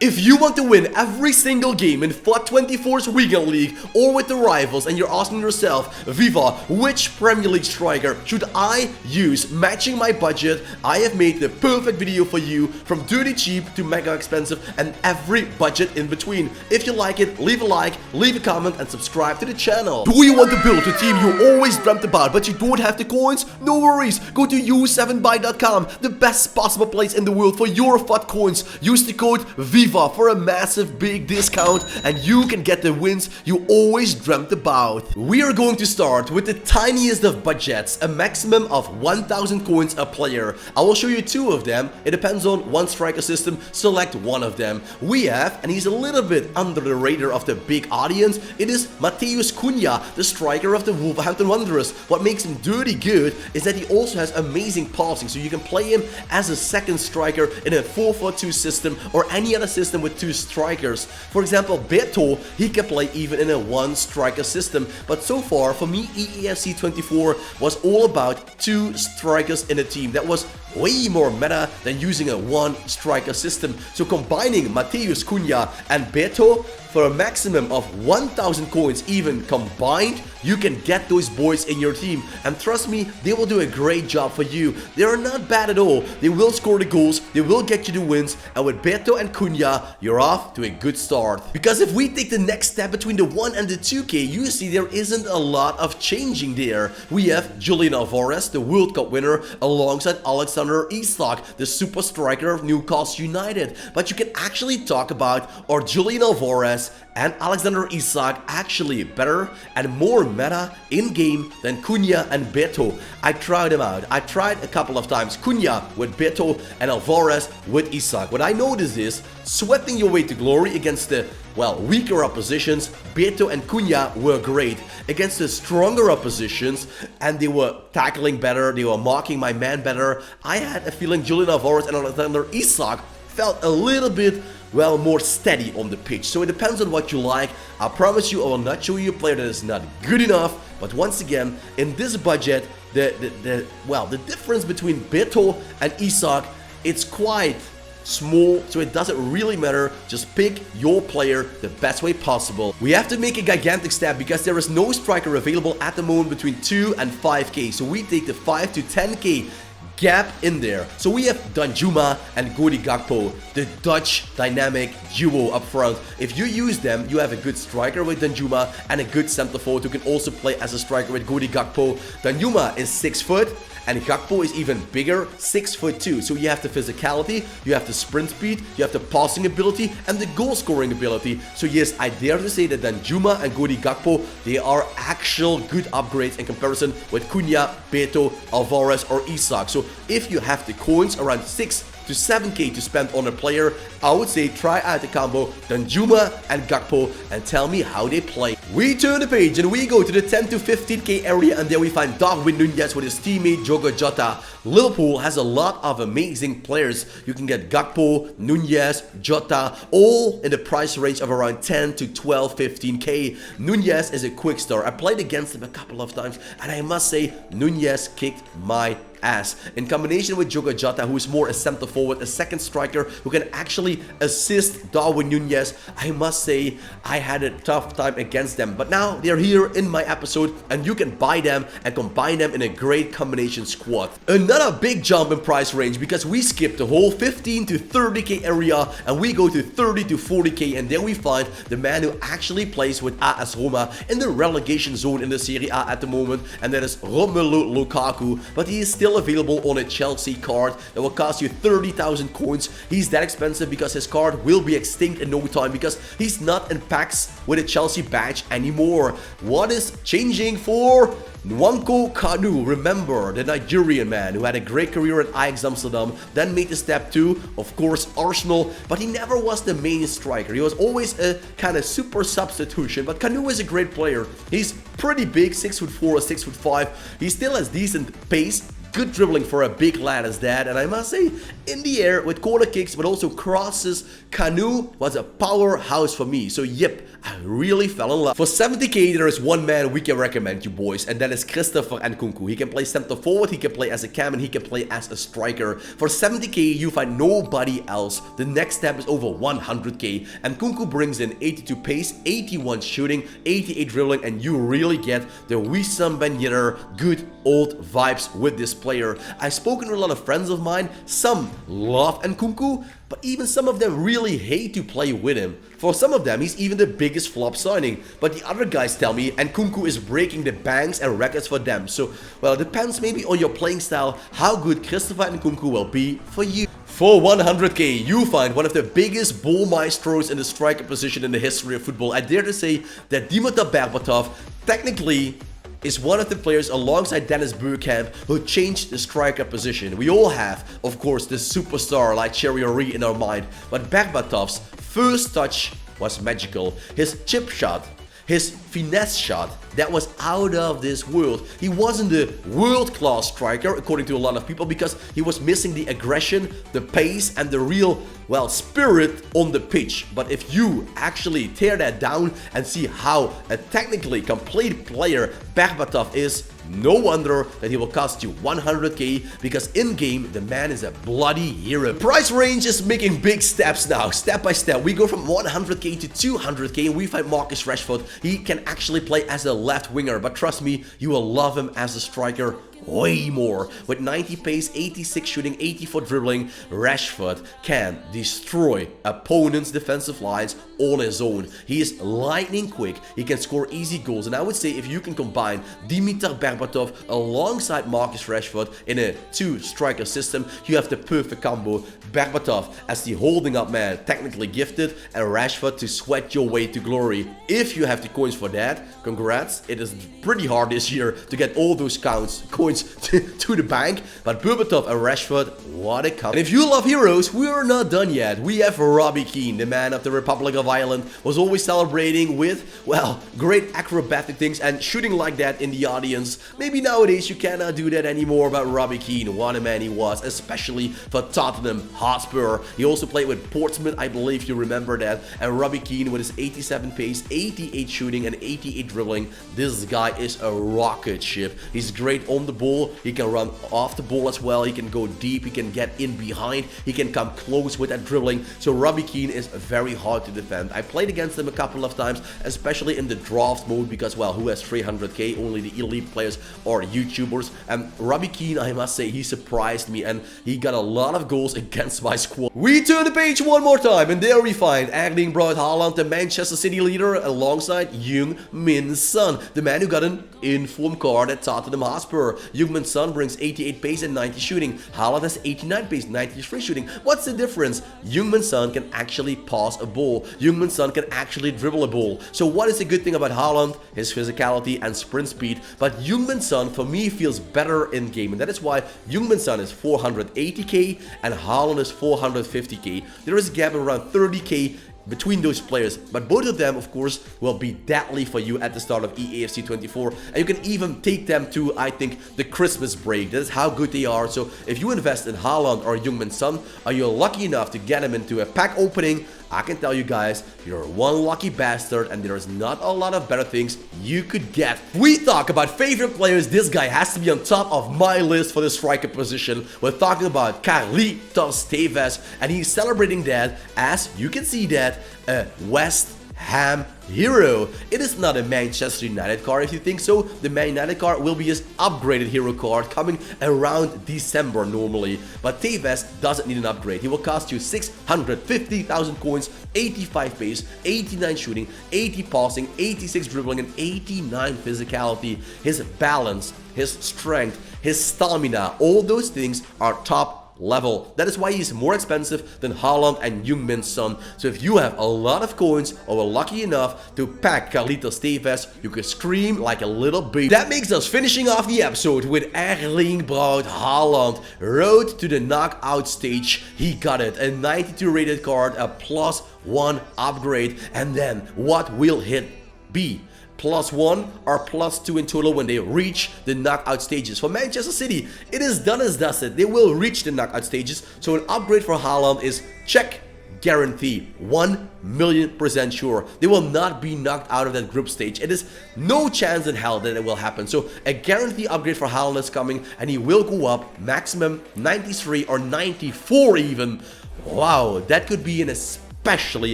If you want to win every single game in FUT24's Weekend League or with the rivals and you're asking yourself, Viva, which Premier League striker should I use matching my budget, I have made the perfect video for you, from dirty cheap to mega expensive and every budget in between. If you like it, leave a like, leave a comment and subscribe to the channel. Do you want to build a team you always dreamt about but you don't have the coins? No worries, go to u7buy.com, the best possible place in the world for your FUT coins. Use the code VIVA for a massive big discount and you can get the wins you always dreamt about. We are going to start with the tiniest of budgets, a maximum of 1000 coins a player. I will show you two of them. It depends on one striker system, select one of them. We have, and he's a little bit under the radar of the big audience, it is Matheus Cunha, the striker of the Wolverhampton Wanderers. What makes him dirty good is that he also has amazing passing, so you can play him as a second striker in a 4-4-2 system or any other system with two strikers. For example, Beto, he can play even in a one striker system, but so far for me EAFC 24 was all about two strikers in a team. That was way more meta than using a one striker system. So combining Matheus Cunha and Beto for a maximum of 1000 coins even combined, you can get those boys in your team, and trust me, they will do a great job for you. They are not bad at all. They will score the goals, they will get you the wins, and with Beto and Cunha, you're off to a good start. Because if we take the next step between the 1 and the 2k, you see there isn't a lot of changing there. We have Julian Alvarez, the World Cup winner, alongside Alexander Isak, the super striker of Newcastle United. But you can actually talk about, are Julian Alvarez and Alexander Isak actually better and more meta in-game than Cunha and Beto? I tried them out. I tried a couple of times Cunha with Beto and Alvarez with Isak. What I noticed is, sweating your way to glory against the, well, weaker oppositions, Beto and Cunha were great. Against the stronger oppositions, and they were tackling better, they were marking my man better, I had a feeling Julian Alvarez and Alexander Isak felt a little bit, well, more steady on the pitch. So it depends on what you like. I promise you I will not show you a player that is not good enough. But once again, in this budget, the difference between Beto and Isak, it's quite small, so it doesn't really matter. Just pick your player the best way possible. We have to make a gigantic step because there is no striker available at the moment between 2 and 5k. So we take the 5 to 10k gap in there. So we have Danjuma and Cody Gakpo, the Dutch dynamic duo up front. If you use them, you have a good striker with Danjuma and a good center forward who can also play as a striker with Cody Gakpo. Danjuma is 6 foot and Gakpo is even bigger, 6'2". So you have the physicality, you have the sprint speed, you have the passing ability and the goal scoring ability. So yes, I dare to say that Danjuma and Cody Gakpo, they are actual good upgrades in comparison with Cunha, Beto, Alvarez or Isak. So if you have the coins around 6 to 7k to spend on a player, I would say try out the combo Danjuma and Gakpo and tell me how they play. We turn the page and we go to the 10 to 15k area, and there we find Darwin Núñez with his teammate Diogo Jota. Liverpool has a lot of amazing players. You can get Gakpo, Núñez, Jota, all in the price range of around 10 to 12, 15k. Núñez is a quick star. I played against him a couple of times and I must say Núñez kicked my ass. In combination with Diogo Jota, who is more a center forward, a second striker who can actually assist Darwin Núñez, I must say I had a tough time against them. But now they're here in my episode and you can buy them and combine them in a great combination squad. Another big jump in price range because we skip the whole 15 to 30k area and we go to 30 to 40k, and there we find the man who actually plays with AS Roma in the relegation zone in the Serie A at the moment, and that is Romelu Lukaku. But he is still available on a Chelsea card that will cost you 30,000 coins. He's that expensive because his card will be extinct in no time because he's not in packs with a Chelsea badge anymore. What is changing for Nwankwo Kanu? Remember, the Nigerian man who had a great career at Ajax Amsterdam, then made the step to, of course, Arsenal, but he never was the main striker. He was always a kind of super substitution, but Kanu is a great player. He's pretty big, 6'4" or 6'5". He still has decent pace, Good dribbling for a big lad as that, and I must say, in the air with corner kicks but also crosses, Kanu was a powerhouse for me. So yep, I really fell in love. For 70k, there is one man we can recommend you boys, and that is Christopher Nkunku. He can play center forward, he can play as a cam, and he can play as a striker. For 70k, you find nobody else. The next step is over 100k. Nkunku brings in 82 pace, 81 shooting, 88 dribbling, and you really get the Wissam Ben Yedder good old vibes with this player. I've spoken to a lot of friends of mine. Some love Nkunku, but even some of them really hate to play with him. For some of them, he's even the biggest flop signing. But the other guys tell me Nkunku is breaking the banks and records for them. So, well, it depends maybe on your playing style how good Christopher Nkunku will be for you. For 100k, you find one of the biggest ball maestros in the striker position in the history of football. I dare to say that Dimitar Berbatov technically is one of the players alongside Dennis Bergkamp who changed the striker position. We all have, of course, this superstar like Thierry Henry in our mind, but Berbatov's first touch was magical. His chip shot, his finesse shot, that was out of this world. He wasn't a world-class striker, according to a lot of people, because he was missing the aggression, the pace, and the real, well, spirit on the pitch. But if you actually tear that down and see how a technically complete player Berbatov is, no wonder that he will cost you 100k, because in-game, the man is a bloody hero. Price range is making big steps now, step by step. We go from 100k to 200k, and we find Marcus Rashford. He can actually play as a left winger, but trust me, you will love him as a striker way more. With 90 pace, 86 shooting, 84 dribbling, Rashford can destroy opponents' defensive lines on his own. He is lightning quick, he can score easy goals, and I would say if you can combine Dimitar Berbatov alongside Marcus Rashford in a two-striker system, you have the perfect combo. Berbatov as the holding up man, technically gifted, and Rashford to sweat your way to glory. If you have the coins for that, congrats. It is pretty hard this year to get all those coins to the bank, but Berbatov and Rashford, what a combo. And if you love heroes, we're not done yet. We have Robbie Keane, the man of the Republic of Ireland, was always celebrating with, well, great acrobatic things and shooting like that in the audience. Maybe nowadays you cannot do that anymore, but Robbie Keane, what a man he was, especially for Tottenham Hotspur. He also played with Portsmouth, I believe you remember that, and Robbie Keane with his 87 pace, 88 shooting, and 88 dribbling. This guy is a rocket ship. He's great on the ball, he can run off the ball as well, he can go deep, he can get in behind, he can come close with that dribbling. So Robbie Keane is very hard to defend. I played against him a couple of times, especially in the draft mode, because, well, who has 300k? Only the elite players or YouTubers. And Robbie Keane, I must say, he surprised me, and he got a lot of goals against my squad. We turn the page one more time, and there we find Erling Braut Haaland, the Manchester City leader, alongside Heung-min Son, the man who got an inform card at Tottenham Hotspur. Heung-min Son brings 88 pace and 90 shooting. Haaland has 89 pace, 93 shooting. What's the difference? Heung-min Son can actually pass a ball. Heung-min Son can actually dribble a ball. So what is the good thing about Haaland? His physicality and sprint speed. But Heung-min Son, for me, feels better in game, and that is why Heung-min Son is 480k and Haaland is 450k. There is a gap around 30k between those players, but both of them, of course, will be deadly for you at the start of EAFC 24, and you can even take them to, I think, the Christmas break. That is how good they are. So if you invest in Haaland or Heung-min Son, are you lucky enough to get him into a pack opening, I can tell you guys, you're one lucky bastard, and there is not a lot of better things you could get. We talk about favorite players, this guy has to be on top of my list for the striker position. We're talking about Carlitos Tevez, and he's celebrating that, as you can see, that a West Ham hero. It is not a Manchester United card. If you think so, the Man United card will be his upgraded hero card coming around December normally. But Tevez doesn't need an upgrade. He will cost you 650,000 coins, 85 pace, 89 shooting, 80 passing, 86 dribbling, and 89 physicality. His balance, his strength, his stamina, all those things are top level. That is why he's more expensive than Haaland and Heung-min Son. So if you have a lot of coins or are lucky enough to pack Carlitos Tevez, you can scream like a little baby. That makes us finishing off the episode with Erling Braut Haaland. Road to the knockout stage. He got it. A 92 rated card, a +1 upgrade. And then what will it be? +1 or +2 in total when they reach the knockout stages. For Manchester City, it is done as dusted. They will reach the knockout stages. So an upgrade for Haaland is check, guarantee, 1,000,000% sure. They will not be knocked out of that group stage. It is no chance in hell that it will happen. So a guarantee upgrade for Haaland is coming, and he will go up maximum 93 or 94 even. Wow, that could be an especially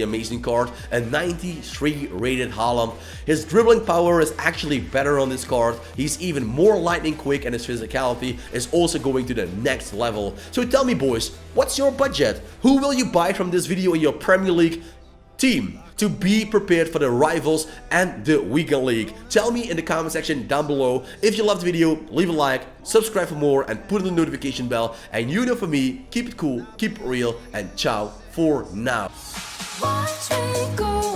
amazing card, a 93 rated Haaland. His dribbling power is actually better on this card. He's even more lightning quick, and his physicality is also going to the next level. So tell me, boys, what's your budget? Who will you buy from this video in your Premier League team to be prepared for the rivals and the weekend league? Tell me in the comment section down below. If you loved the video, leave a like, subscribe for more, and put on the notification bell. And you know, for me, keep it cool, keep it real, and ciao for now. Watch me go.